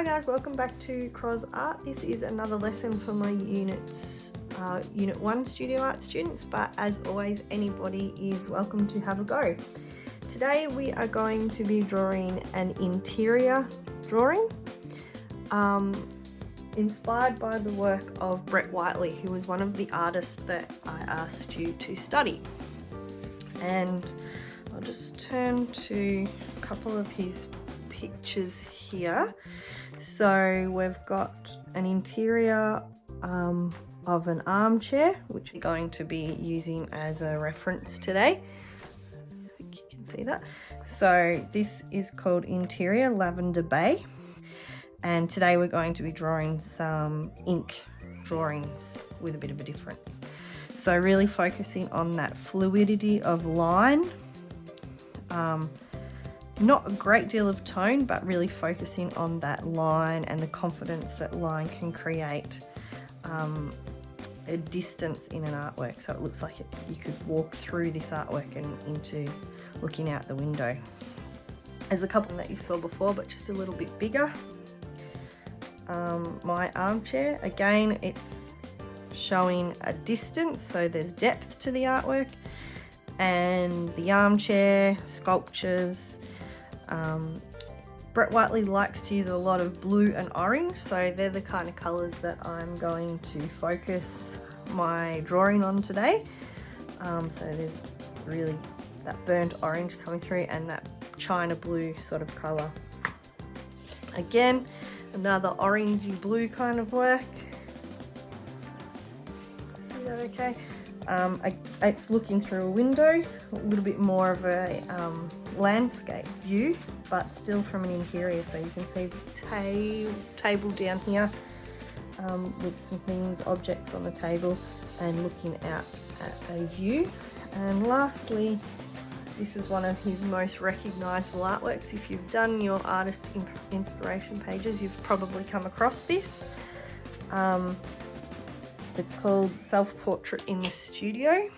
Hi guys, welcome back to Cros Art. This is another lesson for my Unit 1 Studio Art students, but as always, anybody is welcome to have a go. Today we are going to be drawing an interior drawing, inspired by the work of Brett Whiteley, who was one of the artists that I asked you to study. And I'll just turn to a couple of his pictures here. So we've got an interior of an armchair, which we're going to be using as a reference today. I think you can see that. So this is called Interior Lavender Bay, and today we're going to be drawing some ink drawings with a bit of a difference. So really focusing on that fluidity of line, not a great deal of tone, but really focusing on that line and the confidence that line can create a distance in an artwork, so it looks like you could walk through this artwork and into looking out the window. There's a couple that you saw before, but just a little bit bigger. My armchair, again, it's showing a distance, so there's depth to the artwork. And the armchair, sculptures, Brett Whiteley likes to use a lot of blue and orange, so they're the kind of colours that I'm going to focus my drawing on today. So there's really that burnt orange coming through and that china blue sort of colour. Again, another orangey blue kind of work. See that okay? It's looking through a window, a little bit more of a landscape view, but still from an interior, so you can see the table down here with some things, objects on the table, and looking out at a view. And lastly, this is one of his most recognisable artworks. If you've done your artist inspiration pages, you've probably come across this. It's called Self-Portrait in the Studio.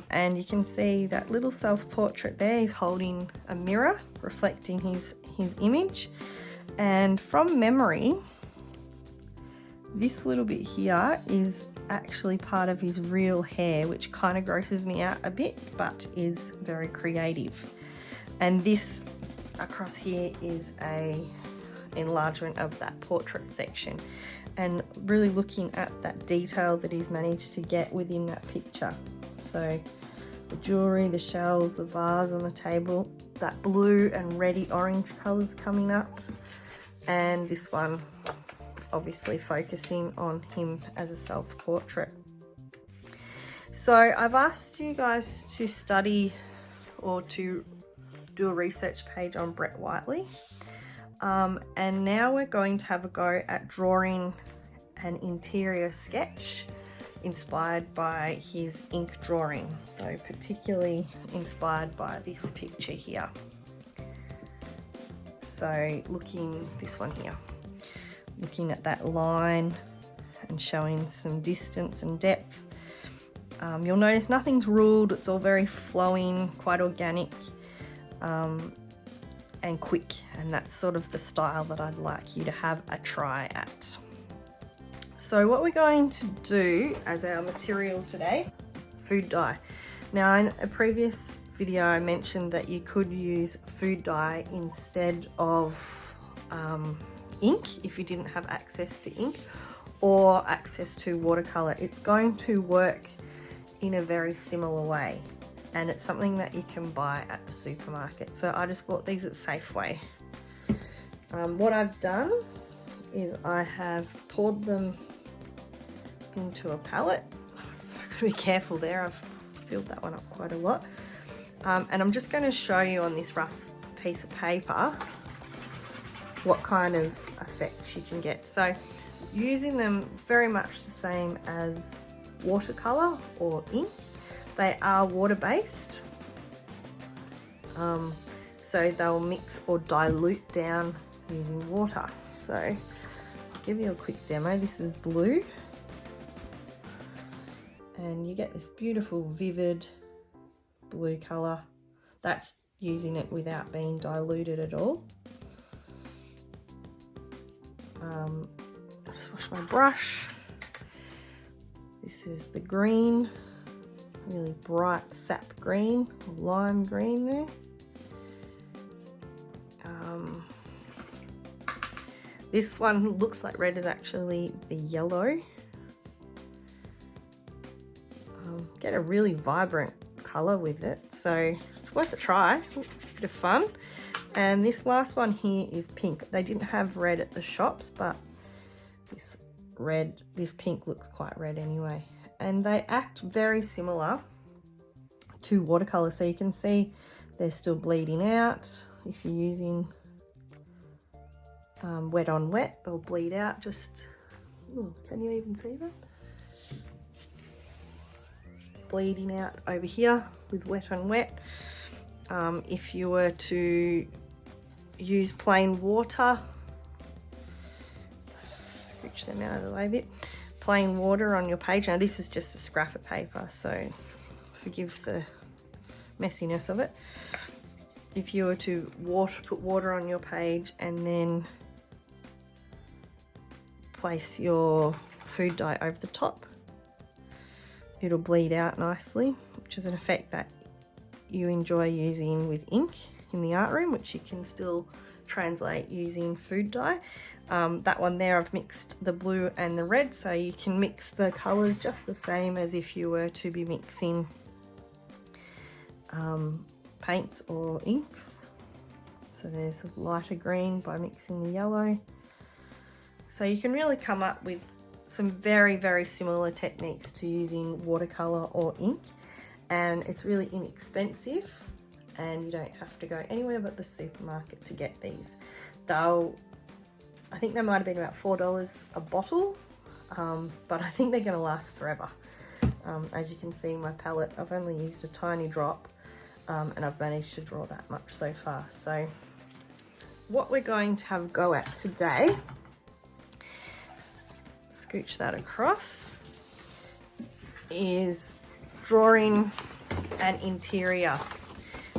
And you can see that little self-portrait there. He's holding a mirror reflecting his image. And from memory, this little bit here is actually part of his real hair, which kind of grosses me out a bit, but is very creative. And this across here is a enlargement of that portrait section, and really looking at that detail that he's managed to get within that picture. So the jewellery, the shells, the vase on the table, that blue and reddy orange colours coming up, and this one obviously focusing on him as a self-portrait. So I've asked you guys to study or to do a research page on Brett Whiteley. And now we're going to have a go at drawing an interior sketch inspired by his ink drawing. So particularly inspired by this picture here. So this one here, looking at that line and showing some distance and depth. You'll notice nothing's ruled, it's all very flowing, quite organic. And quick, and that's sort of the style that I'd like you to have a try at. So what we're going to do as our material today, food dye. Now in a previous video I mentioned that you could use food dye instead of ink if you didn't have access to ink or access to watercolour. It's going to work in a very similar way. And it's something that you can buy at the supermarket. So I just bought these at Safeway. What I've done is I have poured them into a palette. I've got to be careful there, I've filled that one up quite a lot. And I'm just going to show you on this rough piece of paper what kind of effect you can get. So using them very much the same as watercolour or ink. They are water-based, so they'll mix or dilute down using water. So I'll give you a quick demo. This is blue, and you get this beautiful vivid blue colour. That's using it without being diluted at all. I'll just wash my brush. This is the green, really bright sap green, lime green there. This one looks like red is actually the yellow. Get a really vibrant colour with it, so it's worth a try, bit of fun. And this last one here is pink. They didn't have red at the shops, but this pink looks quite red anyway. And they act very similar to watercolour, so you can see they're still bleeding out. If you're using wet on wet, they'll bleed out. Just, ooh, can you even see that? Bleeding out over here with wet on wet. If you were to use plain water, scooch them out of the way a bit, plain water on your page. Now this is just a scrap of paper, so forgive the messiness of it. If you were to put water on your page and then place your food dye over the top, it'll bleed out nicely, which is an effect that you enjoy using with ink in the art room, which you can still translate using food dye. That one there, I've mixed the blue and the red, so you can mix the colours just the same as if you were to be mixing paints or inks. So there's a lighter green by mixing the yellow. So you can really come up with some very, very similar techniques to using watercolour or ink, and it's really inexpensive and you don't have to go anywhere but the supermarket to get these. Though I think they might have been about $4 a bottle, but I think they're going to last forever. As you can see in my palette, I've only used a tiny drop, and I've managed to draw that much so far. So what we're going to have a go at today, scooch that across, is drawing an interior.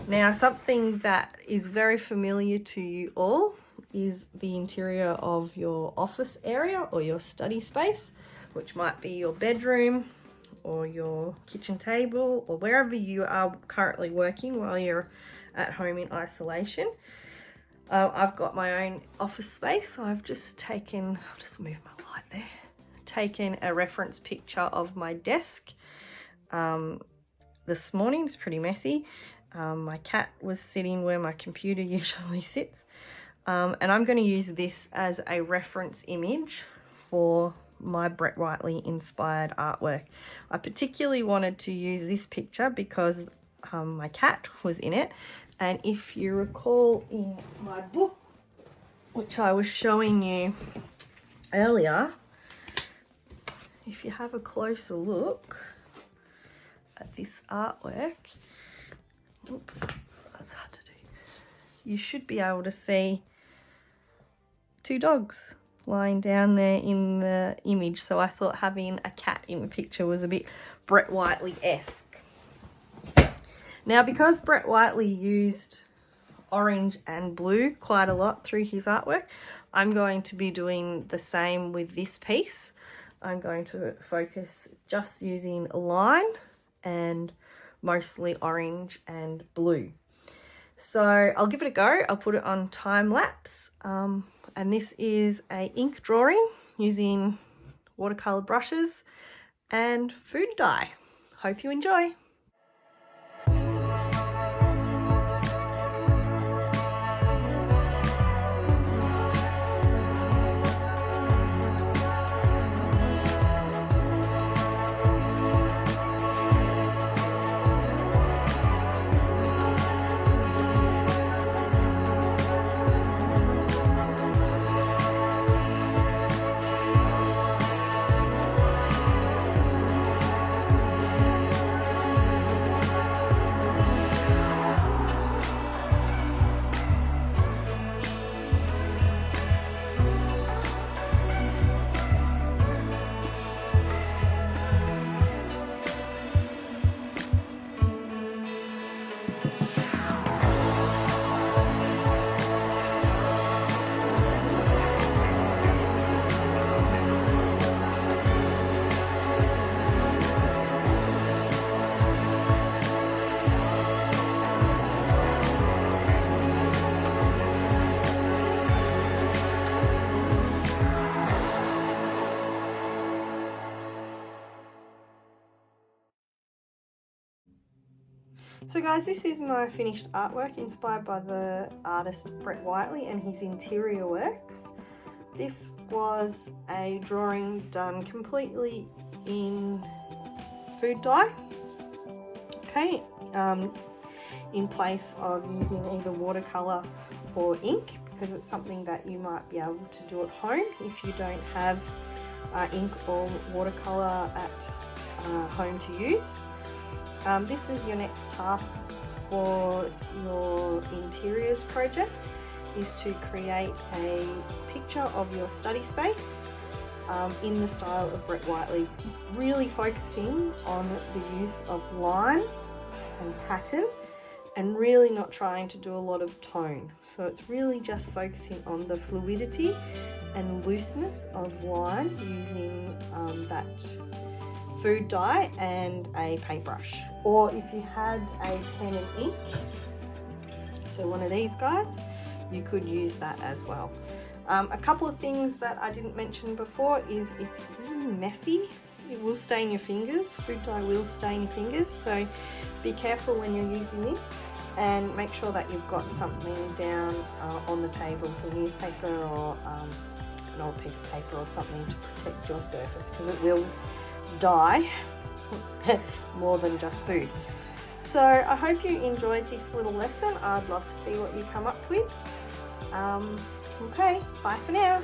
Now, something that is very familiar to you all is the interior of your office area or your study space, which might be your bedroom or your kitchen table or wherever you are currently working while you're at home in isolation. I've got my own office space, so I've just taken, I'll just move my light there, taken a reference picture of my desk this morning. It's pretty messy. My cat was sitting where my computer usually sits, and I'm going to use this as a reference image for my Brett Whiteley inspired artwork. I particularly wanted to use this picture because my cat was in it, and if you recall in my book, which I was showing you earlier, if you have a closer look at this artwork, oops, that's hard to do, you should be able to see two dogs lying down there in the image. So I thought having a cat in the picture was a bit Brett Whiteley-esque. Now, because Brett Whiteley used orange and blue quite a lot through his artwork, I'm going to be doing the same with this piece. I'm going to focus just using line and mostly orange and blue. So I'll give it a go. I'll put it on time lapse. And this is a ink drawing using watercolor brushes and food dye. Hope you enjoy. So guys, this is my finished artwork inspired by the artist Brett Whiteley and his interior works. This was a drawing done completely in food dye, okay, in place of using either watercolour or ink, because it's something that you might be able to do at home if you don't have ink or watercolour at home to use. This is your next task for your interiors project, is to create a picture of your study space in the style of Brett Whiteley, really focusing on the use of line and pattern and really not trying to do a lot of tone. So it's really just focusing on the fluidity and looseness of line using that food dye and a paintbrush, or if you had a pen and ink, so one of these guys, you could use that as well. A couple of things that I didn't mention before is it's really messy. It will stain your fingers. Food dye will stain your fingers, so be careful when you're using this, and make sure that you've got something down on the table, some newspaper or an old piece of paper or something to protect your surface, because it will dye more than just food. So I hope you enjoyed this little lesson. I'd love to see what you come up with. Okay, bye for now.